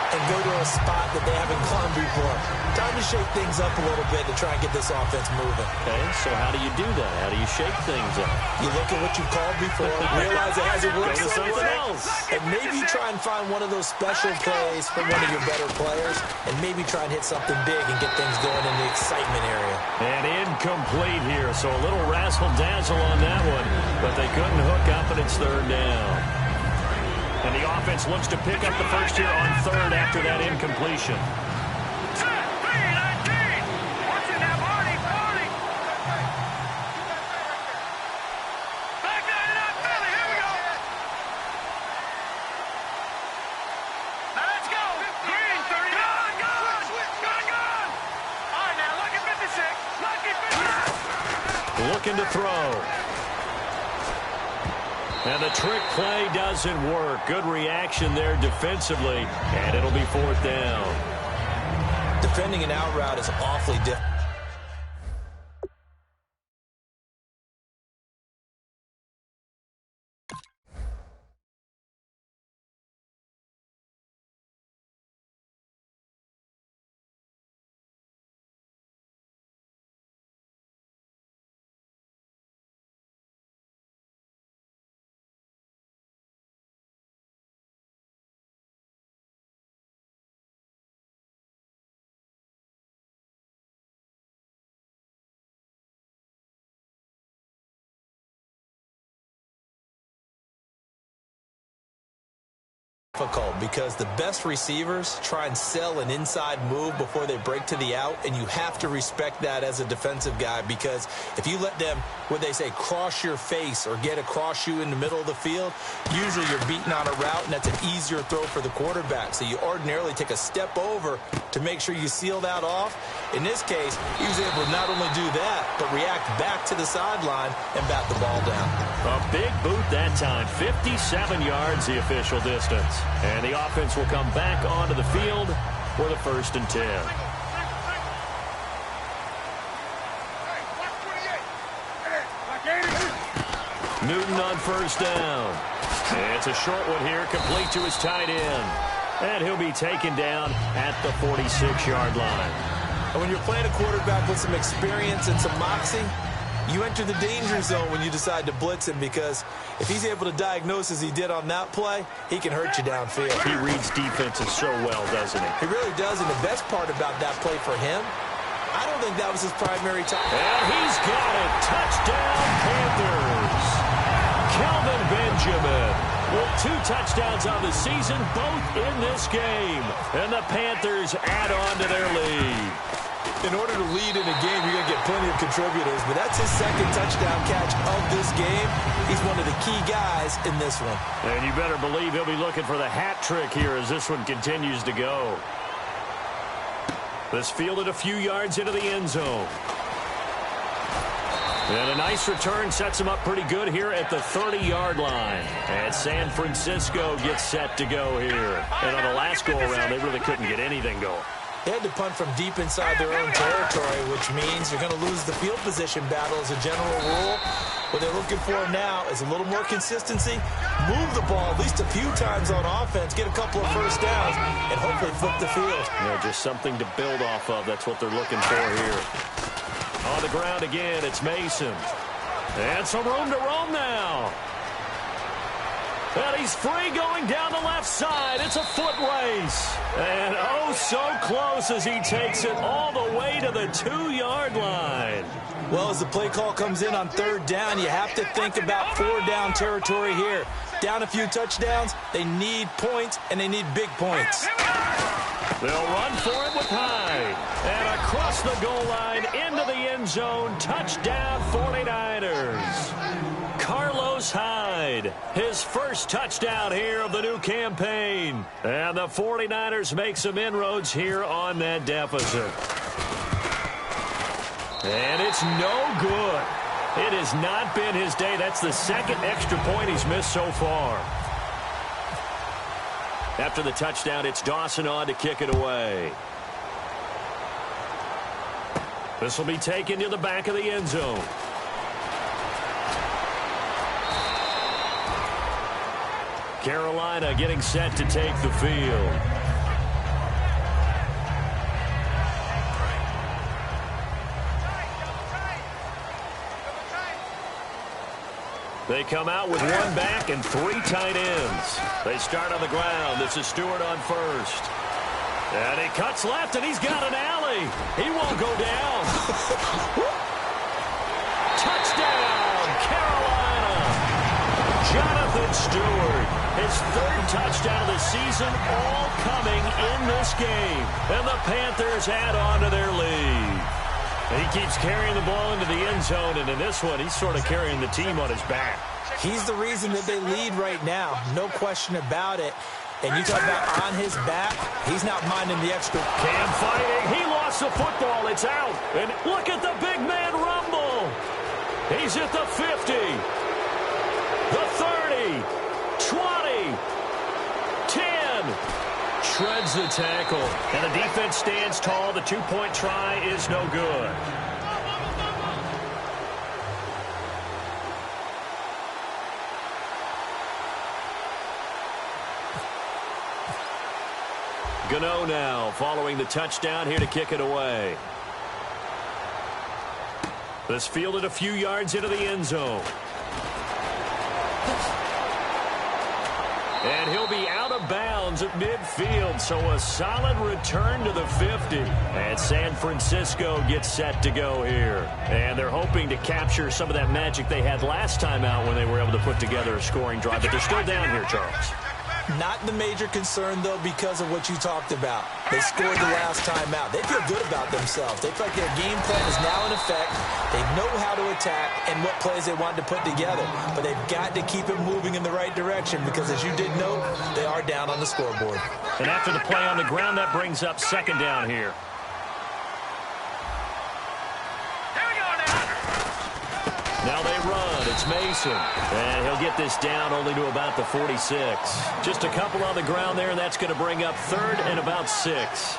and go to a spot that they haven't gone before. Time to shake things up a little bit to try and get this offense moving. Okay, so how do you do that? How do you shake things up? You look at what you've called before, realize it hasn't worked Go to something else. and maybe try and find one of those special plays from one of your better players, and maybe try and hit something big and get things going in the excitement area. And incomplete here, so a little razzle-dazzle on that one, but they couldn't hook up, and it's 3rd down. And the offense looks to pick up the first here on 3rd after that incompletion. Looking to throw. And the trick play doesn't work. Good reaction there defensively, and it'll be 4th down. Defending an out route is awfully difficult. Because the best receivers try and sell an inside move before they break to the out, and you have to respect that as a defensive guy, because if you let them, what they say, cross your face or get across you in the middle of the field, usually you're beating on a route, and that's an easier throw for the quarterback. So you ordinarily take a step over to make sure you seal that off. In this case, he was able to not only do that, but react back to the sideline and bat the ball down. A big boot that time, 57 yards the official distance. And the offense will come back onto the field for the 1st and 10. Newton on 1st down. It's a short one here, complete to his tight end. And he'll be taken down at the 46-yard line. And when you're playing a quarterback with some experience and some moxie, you enter the danger zone when you decide to blitz him, because if he's able to diagnose as he did on that play, he can hurt you downfield. He reads defenses so well, doesn't he? He really does, and the best part about that play for him I don't think that was his primary target. And he's got it. Touchdown, Panthers. Kelvin Benjamin with 2 touchdowns on the season, both in this game. And the Panthers add on to their lead. In order to lead in a game, you're going to get plenty of contributors, but that's his second touchdown catch of this game. He's one of the key guys in this one. And you better believe he'll be looking for the hat trick here as this one continues to go. This fielded a few yards into the end zone. And a nice return sets him up pretty good here at the 30-yard line. And San Francisco gets set to go here. And on the last go-around, they really couldn't get anything going. They had to punt from deep inside their own territory, which means you're going to lose the field position battle as a general rule. What they're looking for now is a little more consistency, move the ball at least a few times on offense, get a couple of first downs, and hopefully flip the field. Yeah, just something to build off of. That's what they're looking for here. On the ground again, it's Mason. And some room to roam now. And he's free going down the left side. It's a foot race. And oh, so close as he takes it all the way to the 2-yard line. Well, as the play call comes in on 3rd down, you have to think about 4-down territory here. Down a few touchdowns, they need points, and they need big points. They'll run for it with Hyde. And across the goal line, into the end zone, touchdown 49ers. Carlos Hyde, his first touchdown here of the new campaign. And the 49ers make some inroads here on that deficit. And it's no good. It has not been his day. That's the 2nd extra point he's missed so far. After the touchdown, it's Dawson on to kick it away. This will be taken to the back of the end zone. Carolina getting set to take the field. They come out with 1 back and 3 tight ends. They start on the ground. This is Stewart on first. And he cuts left, and he's got an alley. He won't go down. Touchdown, Carolina. Jonathan Stewart, his 3rd touchdown of the season, all coming in this game. And the Panthers add on to their lead. He keeps carrying the ball into the end zone, and in this one, he's sort of carrying the team on his back. He's the reason that they lead right now, no question about it. And you talk about on his back, he's not minding the extra. Cam fighting. He lost the football. It's out. And look at the big man rumble. He's at the 50, the 30, 20, 10. Shreds the tackle. And the defense stands tall. The 2-point try is no good. Gano now following the touchdown here to kick it away. This fielded a few yards into the end zone. And he'll be out of bounds at midfield, so a solid return to the 50. And San Francisco gets set to go here. And they're hoping to capture some of that magic they had last time out when they were able to put together a scoring drive. But they're still down here, Charles. Not the major concern, though, because of what you talked about. They scored the last time out. They feel good about themselves. They feel like their game plan is now in effect. They know how to attack and what plays they want to put together. But they've got to keep it moving in the right direction because, as you did note, they are down on the scoreboard. And after the play on the ground, that brings up 2nd down here. Now they run. It's Mason. And he'll get this down only to about the 46. Just a couple on the ground there, and that's going to bring up 3rd and about 6.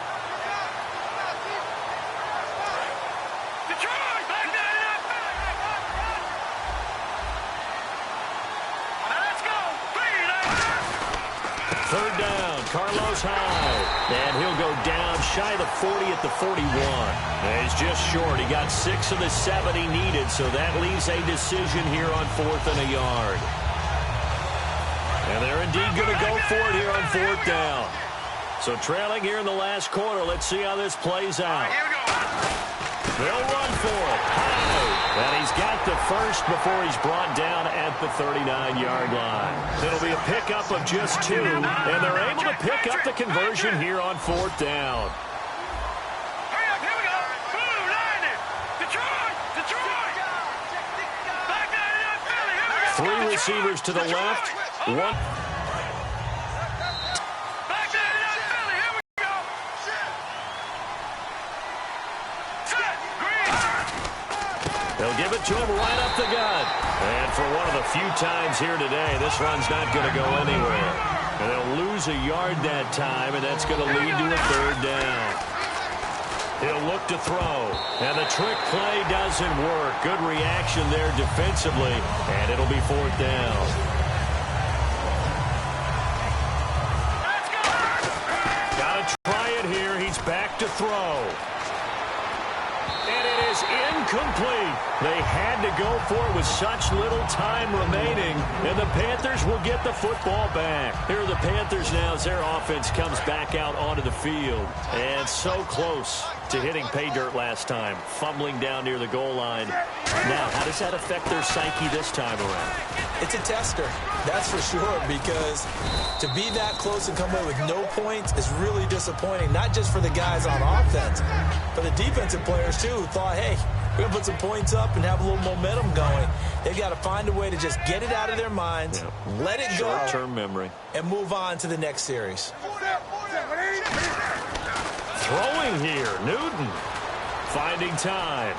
Third down, Carlos Hyde. And he'll go down shy of the 40 at the 41. And he's just short. He got 6 of the 7 he needed, so that leaves a decision here on 4th and a yard. And they're indeed going to go for it here on 4th down. So trailing here in the last quarter, let's see how this plays out. Here we go. They'll run for it. High. And he's got the first before he's brought down at the 39-yard line. It'll be a pickup of just 2, and they're able to pick up the conversion here on 4th down. Hurry up, here we go. Blue, Lightning. Detroit. Back down in Philly, here we go. 3 receivers to the left. 1. They'll give it to him right up the gut. And for one of the few times here today, this run's not going to go anywhere. And they'll lose a yard that time, and that's going to lead to a 3rd down. He'll look to throw. And the trick play doesn't work. Good reaction there defensively, and it'll be 4th down. Got to try it here. He's back to throw. And it is incomplete. They had to go for it with such little time remaining, and the Panthers will get the football back. Here are the Panthers now as their offense comes back out onto the field. And so close to hitting pay dirt last time, fumbling down near the goal line. Now, how does that affect their psyche this time around? It's a tester, that's for sure, because to be that close and come away with no points is really disappointing, not just for the guys on offense, but the defensive players, too, who thought, hey, we're going to put some points up and have a little momentum going. They've got to find a way to just get it out of their minds, let it go, short-term memory, and move on to the next series. Throwing here, Newton finding time.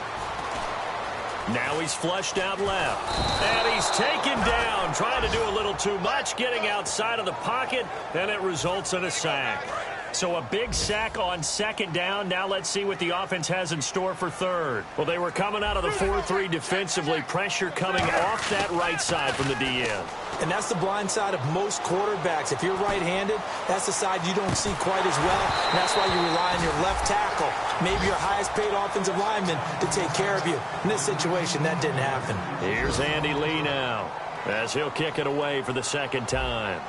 Now he's flushed out left. And he's taken down, trying to do a little too much, getting outside of the pocket, and it results in a sack. So a big sack on 2nd down. Now let's see what the offense has in store for 3rd. Well, they were coming out of the 4-3 defensively. Pressure coming off that right side from the DN. And that's the blind side of most quarterbacks. If you're right-handed, that's the side you don't see quite as well. And that's why you rely on your left tackle, maybe your highest-paid offensive lineman, to take care of you. In this situation, that didn't happen. Here's Andy Lee now, as he'll kick it away for the 2nd time.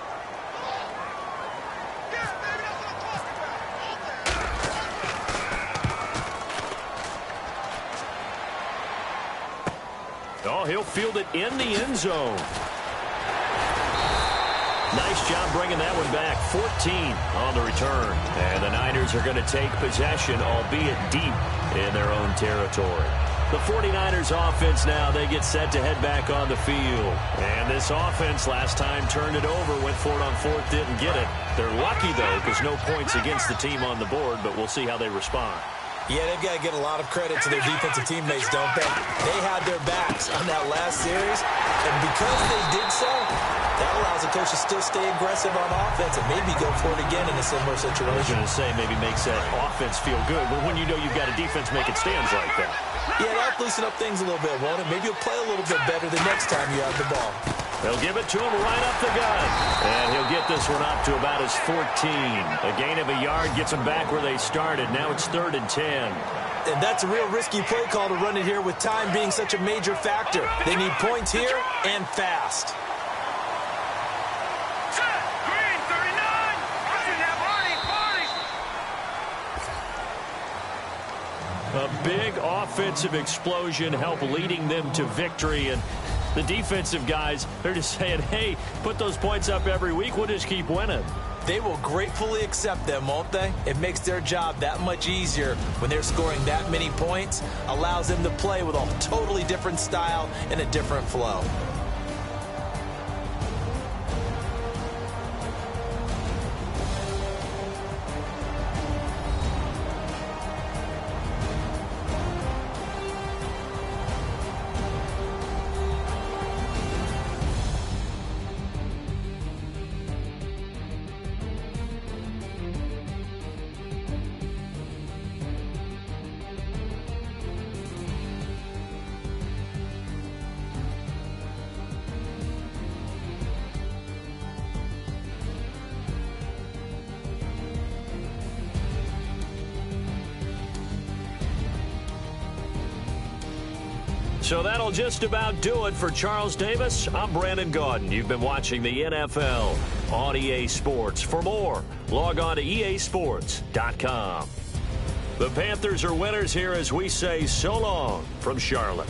Oh, he'll field it in the end zone. Nice job bringing that one back. 14 on the return. And the Niners are going to take possession, albeit deep in their own territory. The 49ers offense now, they get set to head back on the field. And this offense last time turned it over, went for it on 4th, didn't get it. They're lucky, though, because no points against the team on the board, but we'll see how they respond. Yeah, they've got to get a lot of credit to their defensive teammates, don't they? They had their backs on that last series, and because they did so, that allows the coach to still stay aggressive on offense and maybe go for it again in a similar situation. I was going to say maybe makes that offense feel good, but when you know you've got a defense making stands like that. Yeah, that'll loosen up things a little bit, won't it? Maybe you'll play a little bit better the next time you have the ball. They'll give it to him right up the gut. And he'll get this one up to about his 14. A gain of a yard gets them back where they started. Now it's 3rd and 10. And that's a real risky play call to run it here with time being such a major factor. They need points here and fast. Green, 39. A big offensive explosion helped leading them to victory. And the defensive guys, they're just saying, hey, put those points up every week. We'll just keep winning. They will gratefully accept them, won't they? It makes their job that much easier when they're scoring that many points. Allows them to play with a totally different style and a different flow. So that'll just about do it for Charles Davis. I'm Brandon Gaudin. You've been watching the NFL on EA Sports. For more, log on to easports.com. The Panthers are winners here as we say so long from Charlotte.